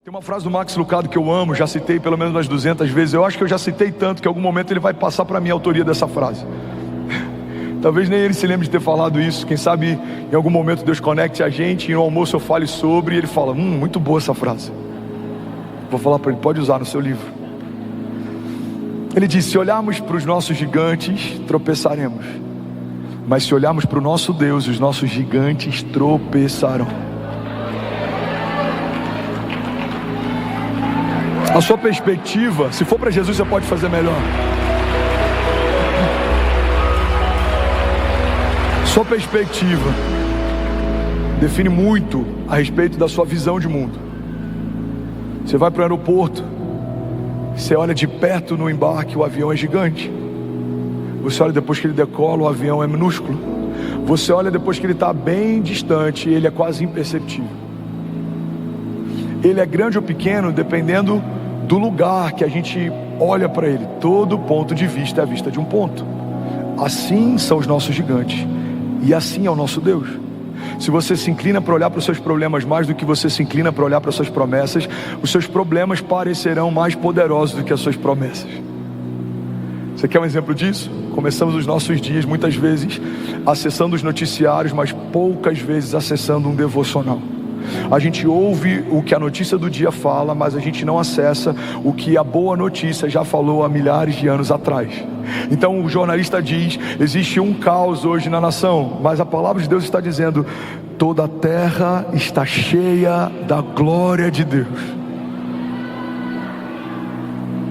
Tem uma frase do Max Lucado que eu amo, já citei pelo menos umas 200 vezes. Eu acho que eu já citei tanto que em algum momento ele vai passar para mim a autoria dessa frase. Talvez nem ele se lembre de ter falado isso. Quem sabe em algum momento Deus conecte a gente e no almoço eu fale sobre, e ele fala, muito boa essa frase. Vou falar para ele, pode usar no seu livro. Ele diz, se olharmos para os nossos gigantes, tropeçaremos. Mas se olharmos para o nosso Deus, os nossos gigantes tropeçarão. A sua perspectiva, se for para Jesus, você pode fazer melhor. Sua perspectiva define muito a respeito da sua visão de mundo. Você vai para o aeroporto, você olha de perto no embarque, o avião é gigante. Você olha depois que ele decola, o avião é minúsculo. Você olha depois que ele está bem distante, ele é quase imperceptível. Ele é grande ou pequeno dependendo do lugar que a gente olha para ele. Todo ponto de vista é a vista de um ponto. Assim são os nossos gigantes, e assim é o nosso Deus. Se você se inclina para olhar para os seus problemas mais do que você se inclina para olhar para as suas promessas, os seus problemas parecerão mais poderosos do que as suas promessas. Você quer um exemplo disso? Começamos os nossos dias muitas vezes acessando os noticiários, mas poucas vezes acessando um devocional. A gente ouve o que a notícia do dia fala, mas a gente não acessa o que a boa notícia já falou há milhares de anos atrás. Então o jornalista diz, existe um caos hoje na nação, mas a palavra de Deus está dizendo, toda a terra está cheia da glória de Deus.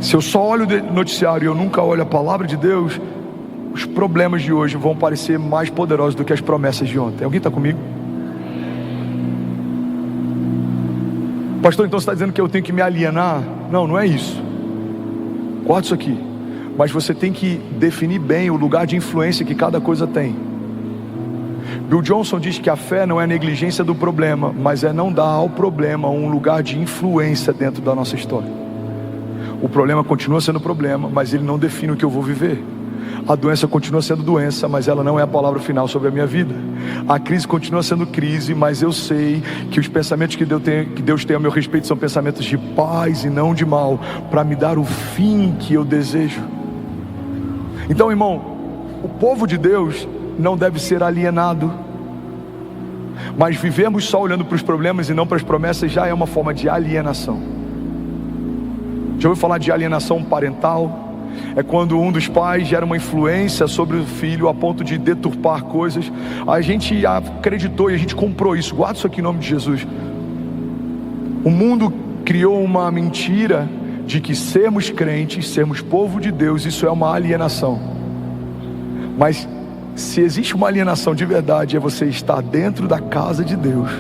Se eu só olho o noticiário e eu nunca olho a palavra de Deus, os problemas de hoje vão parecer mais poderosos do que as promessas de ontem. Alguém está comigo? Pastor, então você está dizendo que eu tenho que me alienar? Não, não é isso. Guarda isso aqui. Mas você tem que definir bem o lugar de influência que cada coisa tem. Bill Johnson diz que a fé não é a negligência do problema, mas é não dar ao problema um lugar de influência dentro da nossa história. O problema continua sendo problema, mas ele não define o que eu vou viver. A doença continua sendo doença, mas ela não é a palavra final sobre a minha vida. A crise continua sendo crise, mas eu sei que os pensamentos que Deus tem a meu respeito são pensamentos de paz e não de mal, para me dar o fim que eu desejo. Então, irmão, o povo de Deus não deve ser alienado. Mas vivemos só olhando para os problemas e não para as promessas já é uma forma de alienação. Já ouviu falar de alienação parental? É quando um dos pais gera uma influência sobre o filho a ponto de deturpar coisas. A gente acreditou e a gente comprou isso. Guarda isso aqui em nome de Jesus. O mundo criou uma mentira de que sermos crentes, sermos povo de Deus, isso é uma alienação. Mas se existe uma alienação de verdade, é você estar dentro da casa de Deus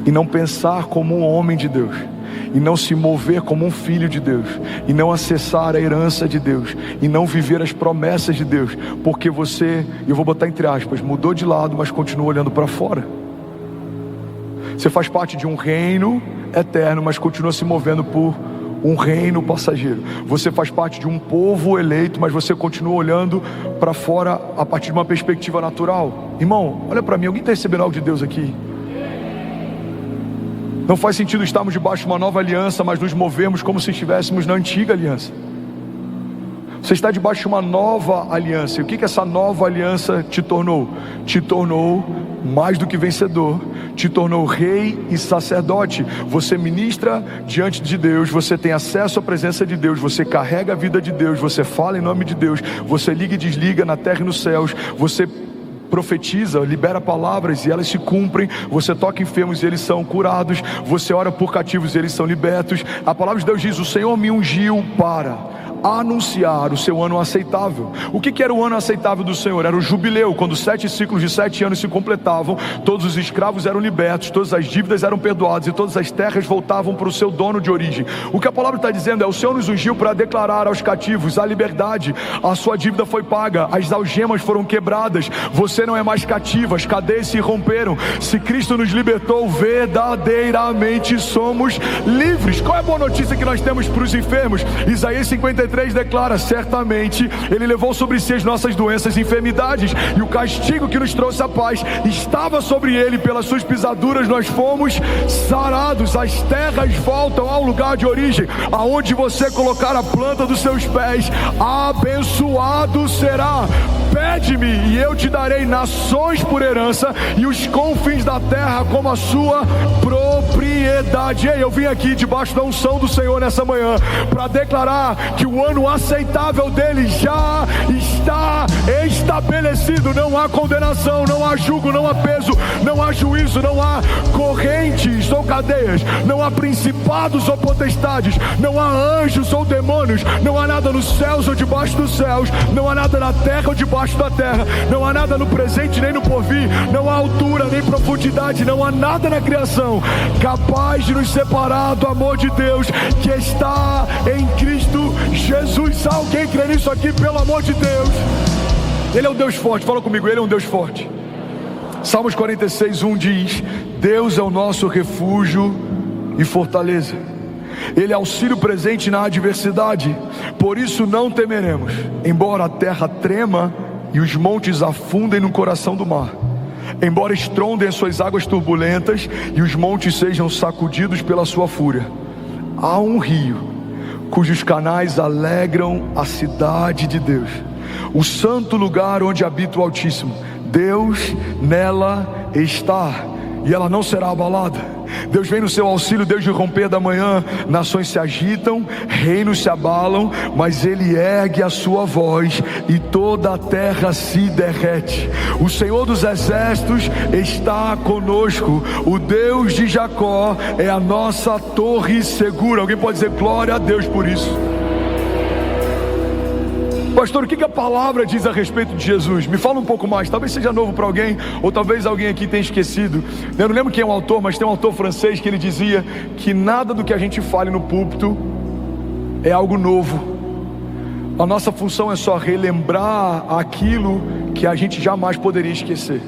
e não pensar como um homem de Deus, e não se mover como um filho de Deus, e não acessar a herança de Deus, e não viver as promessas de Deus, porque você, eu vou botar entre aspas, mudou de lado, mas continua olhando para fora. Você faz parte de um reino eterno, mas continua se movendo por um reino passageiro. Você faz parte de um povo eleito, mas você continua olhando para fora a partir de uma perspectiva natural. Irmão, olha para mim, alguém está recebendo algo de Deus aqui? Não faz sentido estarmos debaixo de uma nova aliança, mas nos movemos como se estivéssemos na antiga aliança. Você está debaixo de uma nova aliança. E o que essa nova aliança te tornou? Te tornou mais do que vencedor. Te tornou rei e sacerdote. Você ministra diante de Deus. Você tem acesso à presença de Deus. Você carrega a vida de Deus. Você fala em nome de Deus. Você liga e desliga na terra e nos céus. Você profetiza, libera palavras e elas se cumprem. Você toca enfermos e eles são curados. Você ora por cativos e eles são libertos. A palavra de Deus diz, o Senhor me ungiu para anunciar o seu ano aceitável. O que era o ano aceitável do Senhor? Era o jubileu, quando 7 ciclos de 7 anos se completavam, todos os escravos eram libertos, todas as dívidas eram perdoadas e todas as terras voltavam para o seu dono de origem. O que a palavra está dizendo é, o Senhor nos ungiu para declarar aos cativos a liberdade, a sua dívida foi paga, as algemas foram quebradas, você não é mais cativo, as cadeias se romperam. Se Cristo nos libertou, verdadeiramente somos livres. Qual é a boa notícia que nós temos para os enfermos? Isaías 53 33 declara: certamente Ele levou sobre si as nossas doenças e enfermidades, e o castigo que nos trouxe a paz estava sobre Ele, pelas suas pisaduras nós fomos sarados. As terras voltam ao lugar de origem, aonde você colocar a planta dos seus pés, abençoado será. Pede-me e eu te darei nações por herança e os confins da terra como a sua propriedade. Ei, eu vim aqui debaixo da unção do Senhor nessa manhã para declarar que o ano aceitável dele já está estabelecido. Não há condenação, não há julgo, não há peso, não há juízo, não há correntes ou cadeias, não há principados ou potestades, não há anjos ou demônios, não há nada nos céus ou debaixo dos céus, não há nada na terra ou debaixo da terra, não há nada no presente nem no porvir, não há altura nem profundidade, não há nada na criação capaz de nos separar do amor de Deus que está em Cristo Jesus. Alguém crê nisso aqui, pelo amor de Deus? Ele é um Deus forte, fala comigo, Ele é um Deus forte. Salmos 46:1 diz: Deus é o nosso refúgio e fortaleza, Ele é auxílio presente na adversidade, por isso não temeremos, embora a terra trema e os montes afundem no coração do mar, embora estrondem as suas águas turbulentas e os montes sejam sacudidos pela sua fúria. Há um rio cujos canais alegram a cidade de Deus, o santo lugar onde habita o Altíssimo. Deus nela está e ela não será abalada. Deus vem no seu auxílio desde o romper da manhã. Nações se agitam, reinos se abalam, mas Ele ergue a sua voz e toda a terra se derrete. O Senhor dos exércitos está conosco, o Deus de Jacó é a nossa torre segura. Alguém pode dizer glória a Deus por isso? Pastor, o que a palavra diz a respeito de Jesus? Me fala um pouco mais, talvez seja novo para alguém, ou talvez alguém aqui tenha esquecido. Eu não lembro quem é o autor, mas tem um autor francês que ele dizia que nada do que a gente fale no púlpito é algo novo. A nossa função é só relembrar aquilo que a gente jamais poderia esquecer.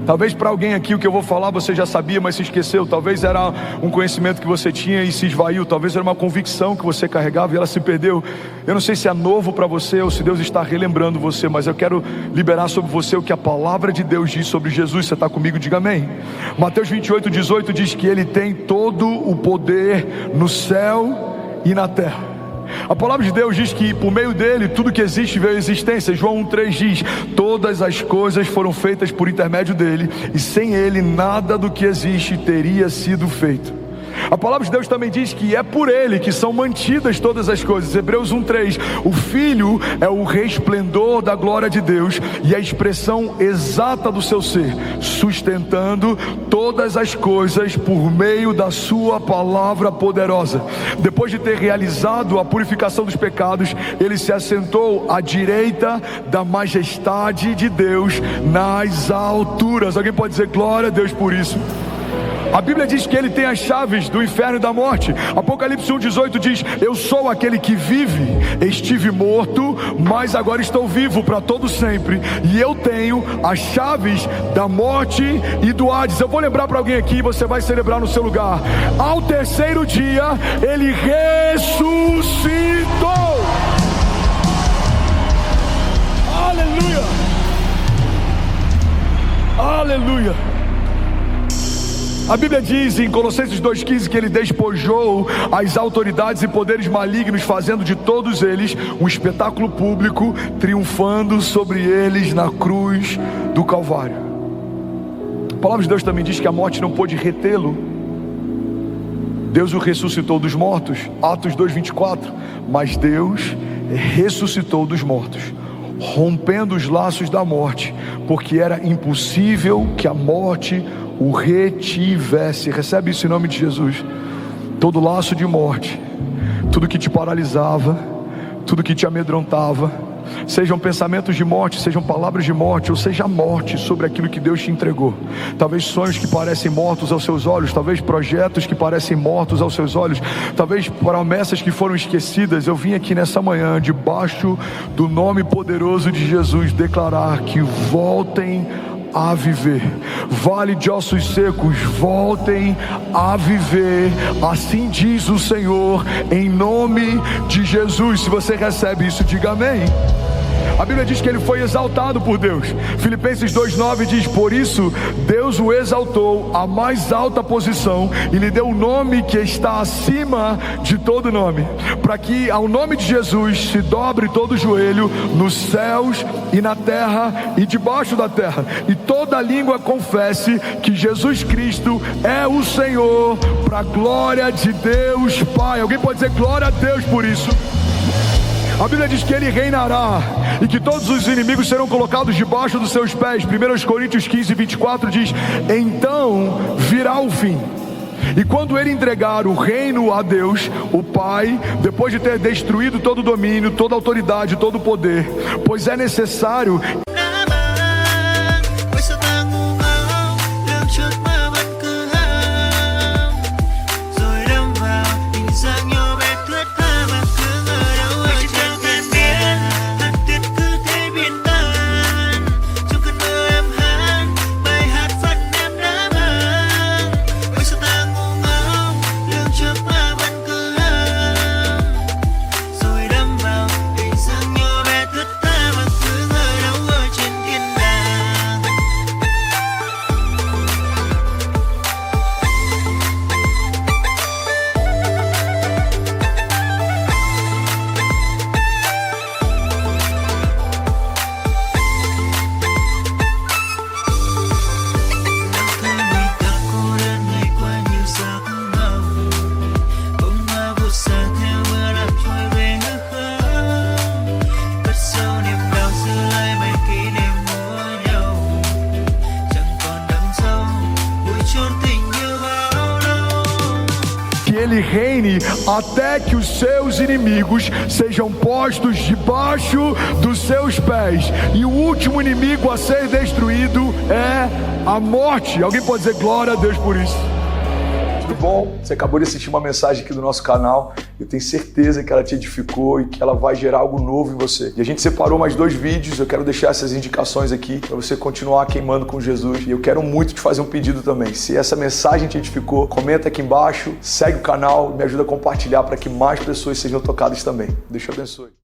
Talvez para alguém aqui o que eu vou falar você já sabia, mas se esqueceu. Talvez era um conhecimento que você tinha e se esvaiu. Talvez era uma convicção que você carregava e ela se perdeu. Eu não sei se é novo para você ou se Deus está relembrando você, mas eu quero liberar sobre você o que a palavra de Deus diz sobre Jesus. Você está comigo? Diga amém. Mateus 28:18 diz que Ele tem todo o poder no céu e na terra. A palavra de Deus diz que por meio dele tudo que existe veio à existência. João 1:3 diz: todas as coisas foram feitas por intermédio dele, e sem ele nada do que existe teria sido feito. A palavra de Deus também diz que é por ele que são mantidas todas as coisas. Hebreus 1:3: o Filho é o resplendor da glória de Deus e a expressão exata do seu ser, sustentando todas as coisas por meio da sua palavra poderosa. Depois de ter realizado a purificação dos pecados, ele se assentou à direita da majestade de Deus nas alturas. Alguém pode dizer glória a Deus por isso? A Bíblia diz que Ele tem as chaves do inferno e da morte. Apocalipse 1:18 diz: eu sou aquele que vive, estive morto, mas agora estou vivo para todo sempre, e eu tenho as chaves da morte e do Hades. Eu vou lembrar para alguém aqui, você vai celebrar no seu lugar. Ao terceiro dia Ele ressuscitou. Aleluia, aleluia. A Bíblia diz em Colossenses 2:15 que Ele despojou as autoridades e poderes malignos, fazendo de todos eles um espetáculo público, triunfando sobre eles na cruz do Calvário. A palavra de Deus também diz que a morte não pôde retê-lo. Deus o ressuscitou dos mortos, Atos 2:24. Mas Deus ressuscitou dos mortos, rompendo os laços da morte, porque era impossível que a morte o retivesse. Recebe isso em nome de Jesus. Todo laço de morte, tudo que te paralisava, tudo que te amedrontava, sejam pensamentos de morte, sejam palavras de morte, ou seja a morte sobre aquilo que Deus te entregou. Talvez sonhos que parecem mortos aos seus olhos, talvez projetos que parecem mortos aos seus olhos, talvez promessas que foram esquecidas. Eu vim aqui nessa manhã, debaixo do nome poderoso de Jesus, declarar que voltem a viver. Vale de ossos secos, voltem a viver. Assim diz o Senhor, em nome de Jesus. Se você recebe isso, diga amém. A Bíblia diz que ele foi exaltado por Deus. Filipenses 2,9 diz: por isso Deus o exaltou à mais alta posição e lhe deu o nome que está acima de todo nome, para que ao nome de Jesus se dobre todo o joelho nos céus e na terra e debaixo da terra, e toda língua confesse que Jesus Cristo é o Senhor, para a glória de Deus Pai. Alguém pode dizer glória a Deus por isso? A Bíblia diz que ele reinará e que todos os inimigos serão colocados debaixo dos seus pés. 1 Coríntios 15:24 diz: então virá o fim. E quando ele entregar o reino a Deus, o Pai, depois de ter destruído todo o domínio, toda a autoridade, todo o poder, pois é necessário ele reine até que os seus inimigos sejam postos debaixo dos seus pés. E o último inimigo a ser destruído é a morte. Alguém pode dizer glória a Deus por isso? Tudo bom? Você acabou de assistir uma mensagem aqui do nosso canal. Eu tenho certeza que ela te edificou e que ela vai gerar algo novo em você. E a gente separou mais 2 vídeos. Eu quero deixar essas indicações aqui para você continuar queimando com Jesus. E eu quero muito te fazer um pedido também. Se essa mensagem te edificou, comenta aqui embaixo, segue o canal, me ajuda a compartilhar para que mais pessoas sejam tocadas também. Deus te abençoe.